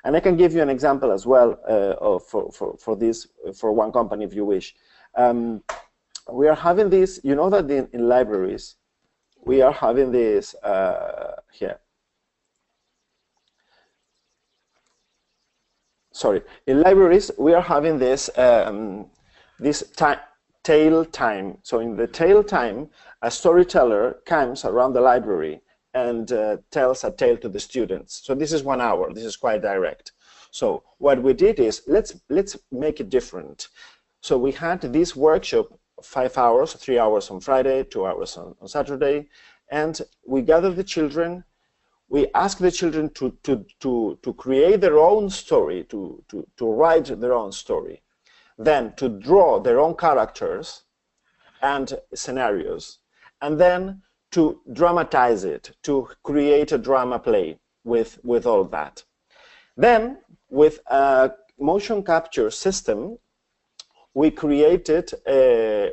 And I can give you an example as well for this, for one company if you wish. We are having this, you know that in libraries, we are having this here. Sorry, in libraries, we are having this tail time. So in the tail time, a storyteller comes around the library and tells a tale to the students. So this is 1 hour. This is quite direct. So what we did is let's make it different. So we had this workshop 5 hours, 3 hours on Friday, 2 hours on Saturday, and we gathered the children. We asked the children to create their own story, to write their own story, then to draw their own characters and scenarios, and then to dramatize it, to create a drama play with all that. Then, with a motion capture system, we created,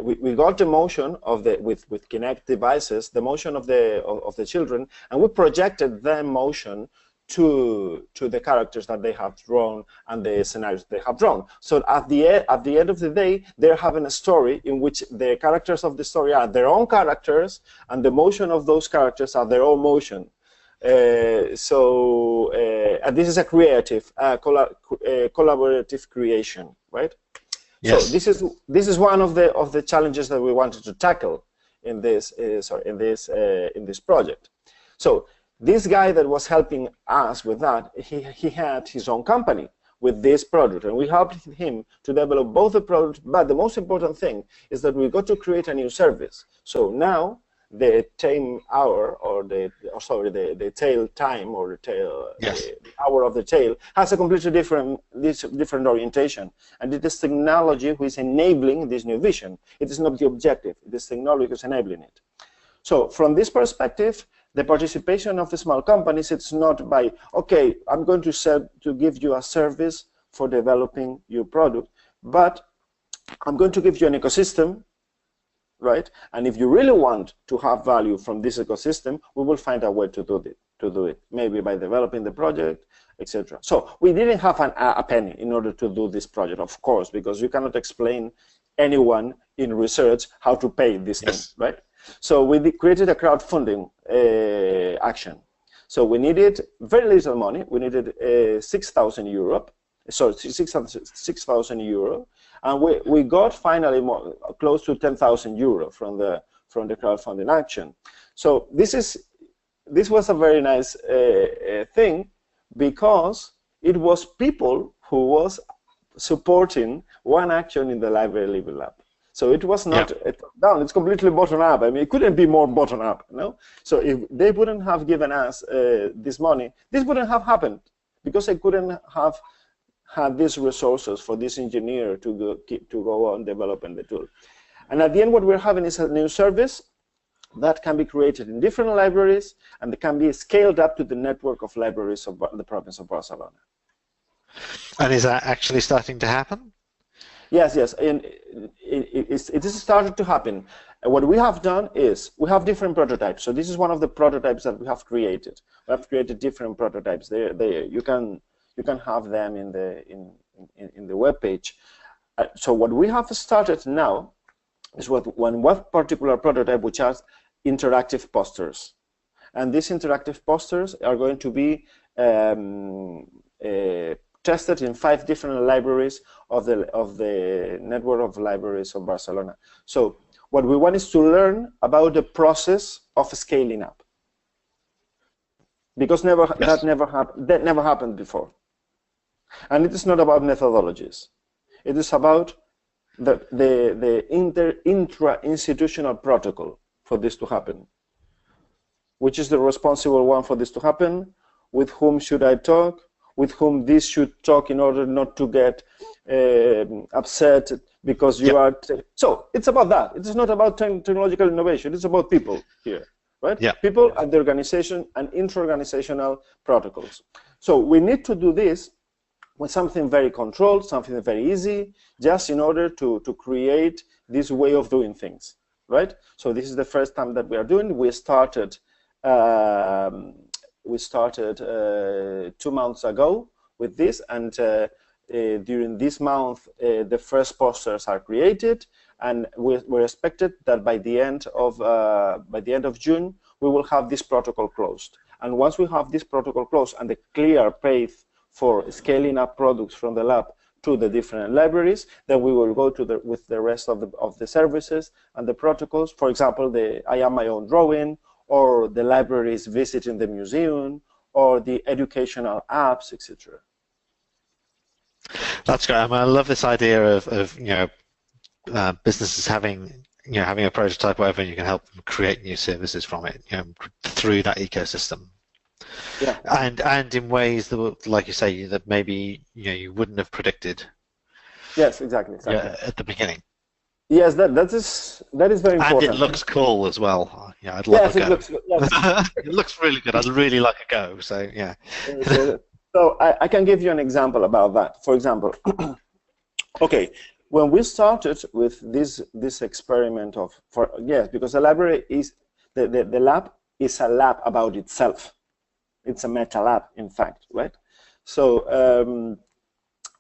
we got the motion of the with Kinect devices, the motion of the children, and we projected their motion to the characters that they have drawn and the scenarios they have drawn. So at the end of the day, they're having a story in which the characters of the story are their own characters, and the motion of those characters are their own motion. And this is a creative, collaborative creation, right? Yes. So this is one of the challenges that we wanted to tackle in this project. So this guy that was helping us with that, he had his own company with this product, and we helped him to develop both the product. But the most important thing is that we got to create a new service. So now the time hour, or the tail time, or the tail, yes, the hour of the tail, has a completely different orientation, and it is technology which is enabling this new vision. It is not the objective; it is technology which is enabling it. So from this perspective, the participation of the small companies, it's not by, okay, I'm going to give you a service for developing your product, but I'm going to give you an ecosystem, right? And if you really want to have value from this ecosystem, we will find a way to do it, maybe by developing the project, etc. So we didn't have a penny in order to do this project, of course, because you cannot explain anyone in research how to pay this thing, right? So we created a crowdfunding action. So we needed very little money. We needed 6,000 euro. Sorry, 6,000 euro, and we got finally close to 10,000 euro from the crowdfunding action. So this was a very nice thing, because it was people who was supporting one action in the Library Living Lab. So it was not down; it's completely bottom up. I mean, it couldn't be more bottom up, you know. So if they wouldn't have given us this money, this wouldn't have happened, because I couldn't have had these resources for this engineer to go on developing the tool. And at the end, what we're having is a new service that can be created in different libraries, and it can be scaled up to the network of libraries of the province of Barcelona. And is that actually starting to happen? Yes, and it is starting to happen. And what we have done is we have different prototypes. So this is one of the prototypes that we have created. We have created different prototypes. You can have them in the web page. So what we have started now is one particular prototype, which has interactive posters, and these interactive posters are going to be tested in 5 different libraries of the network of libraries of Barcelona. So what we want is to learn about the process of scaling up, because that never happened before. And it is not about methodologies. It is about the intra-institutional protocol for this to happen. Which is the responsible one for this to happen? With whom should I talk? With whom this should talk in order not to get upset because you are... So it's about that. It is not about technological innovation. It's about people here, right? Yeah. People and the organization and intra-organizational protocols. So we need to do this with something very controlled, something very easy, just in order to create this way of doing things, right? So this is the first time that we are doing. We started 2 months ago with this, and during this month the first posters are created, and we're expected that by the end of June we will have this protocol closed. And once we have this protocol closed and the clear path for scaling up products from the lab to the different libraries, then we will go to with the rest of the services and the protocols. For example, I am my own drawing, or the libraries visiting the museum, or the educational apps, etc. That's great. I mean, I love this idea of businesses having a prototype wherever you can help them create new services from it, through that ecosystem. Yeah. And in ways that, like you say, that maybe you wouldn't have predicted. Yes, exactly. At the beginning. Yes, that is very important. And it looks cool as well. Yeah, I'd love a go. It looks really good. I'd really like a go. So yeah. So I can give you an example about that. For example, okay, when we started with this experiment because the library is the lab is a lab about itself. It's a meta lab, in fact, right? So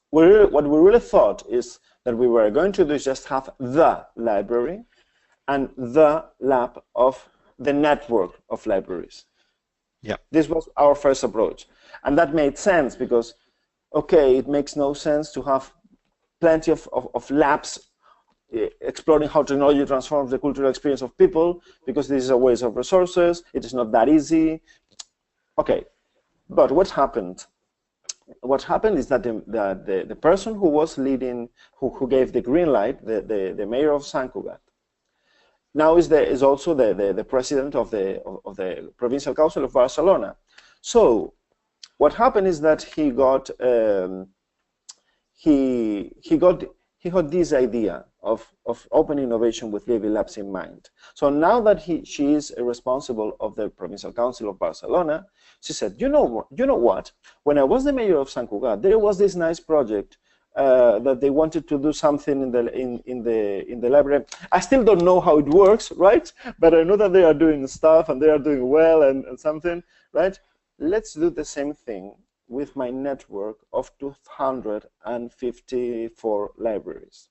what we really thought is that we were going to do is just have the library and the lab of the network of libraries. Yeah. This was our first approach. And that made sense because, okay, it makes no sense to have plenty of labs exploring how technology transforms the cultural experience of people, because this is a waste of resources. It is not that easy. Okay, but what happened? What happened is that the person who was leading, who gave the green light, the mayor of Sant Cugat, now is also the president of the Provincial Council of Barcelona. So what happened is that he got this idea of open innovation with Living Labs in mind. So now that she is responsible of the Provincial Council of Barcelona, she said, you know what? When I was the mayor of Sant Cugat, there was this nice project that they wanted to do something in the library. I still don't know how it works, right? But I know that they are doing stuff and they are doing well and something, right? Let's do the same thing with my network of 254 libraries.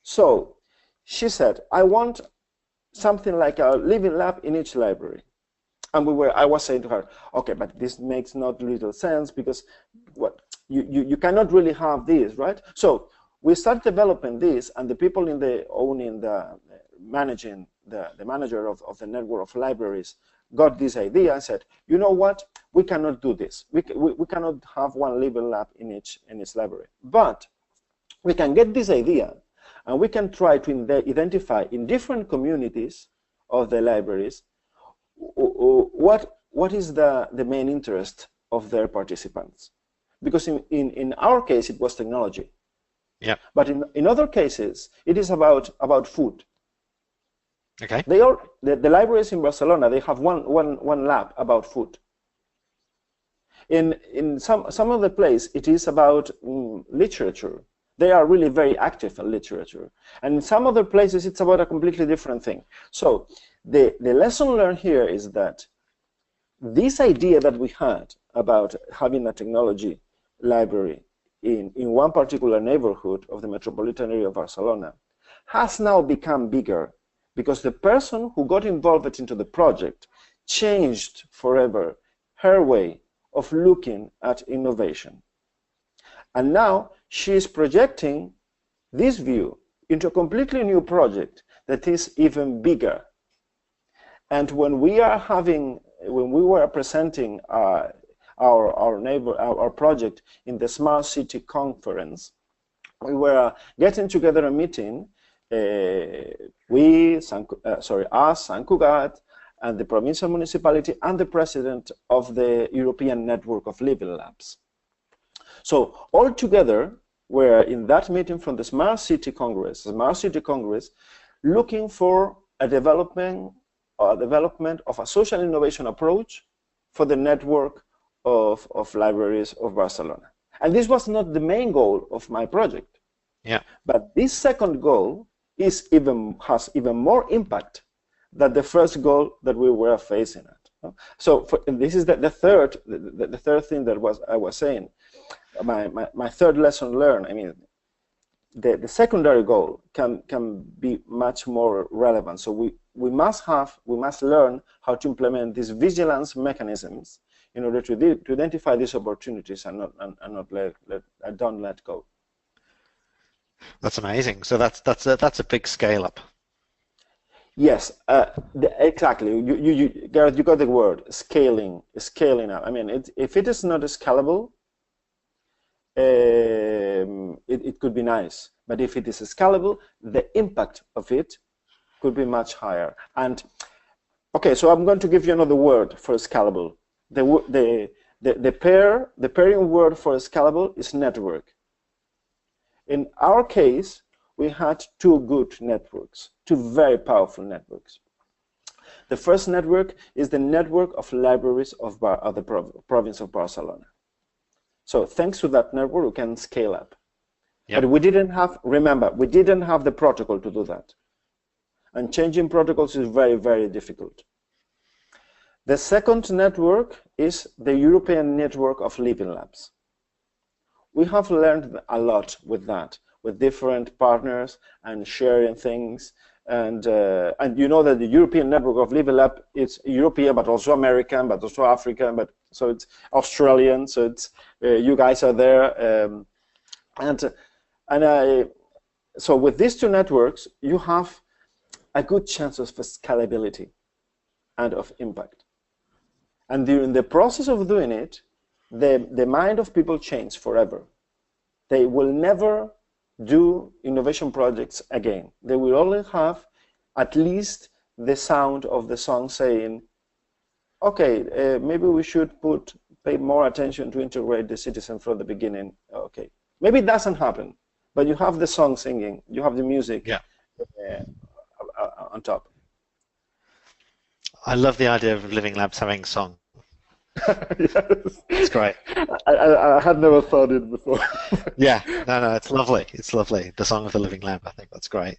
So she said, I want something like a living lab in each library. And I was saying to her, okay, but this makes not little sense, because what you cannot really have this, right? So we started developing this, and the people managing the manager of the network of libraries got this idea and said, you know what, we cannot do this. We cannot have one living lab in each library, but we can get this idea and we can try to identify in different communities of the libraries what is the main interest of their participants. Because in our case it was technology. Yeah. But in other cases it is about food. Okay. The libraries in Barcelona, they have one lab about food. In some of the place it is about literature. They are really very active in literature. And in some other places it's about a completely different thing. So the lesson learned here is that this idea that we had about having a technology library in one particular neighborhood of the metropolitan area of Barcelona has now become bigger, because the person who got involved into the project changed forever her way of looking at innovation. And now she is projecting this view into a completely new project that is even bigger. And when we were presenting our project in the Smart City Conference, we were getting together a meeting. Us, Sant Cugat, and the provincial municipality, and the president of the European Network of Living Labs. So all together, we're in that meeting from the Smart City Congress, looking for a development of a social innovation approach for the network of libraries of Barcelona. And this was not the main goal of my project. Yeah. But this second goal has even more impact than the first goal that we were facing at. So this is the third thing that I was saying. My third lesson learned. I mean, the secondary goal can be much more relevant. So we must learn how to implement these vigilance mechanisms in order to identify these opportunities and don't let go. That's amazing. So that's a big scale up. Yes, exactly. Gareth, you got the word scaling up. I mean, if it is not scalable, it could be nice, but if it is scalable, the impact of it could be much higher. And okay, so I'm going to give you another word for scalable. The pairing word for scalable is network. In our case, we had two good networks, two very powerful networks. The first network is the network of libraries of the province of Barcelona. So thanks to that network, we can scale up. Yep. But we didn't have the protocol to do that. And changing protocols is very, very difficult. The second network is the European network of living labs. We have learned a lot with that, with different partners and sharing things. And you know that the European network of living lab, it's European, but also American, but also African, so it's Australian. So it's you guys are there, so with these two networks, you have a good chance of scalability and of impact. And during the process of doing it, the mind of people change forever. They will never do innovation projects again. They will only have at least the sound of the song saying, okay, maybe we should pay more attention to integrate the citizen from the beginning. Okay, maybe it doesn't happen, but you have the song singing, you have the music on top. I love the idea of living labs having a song. Yes. It's great. I had never thought it before. Yeah, no, it's lovely. It's lovely. The song of the living lab, I think that's great.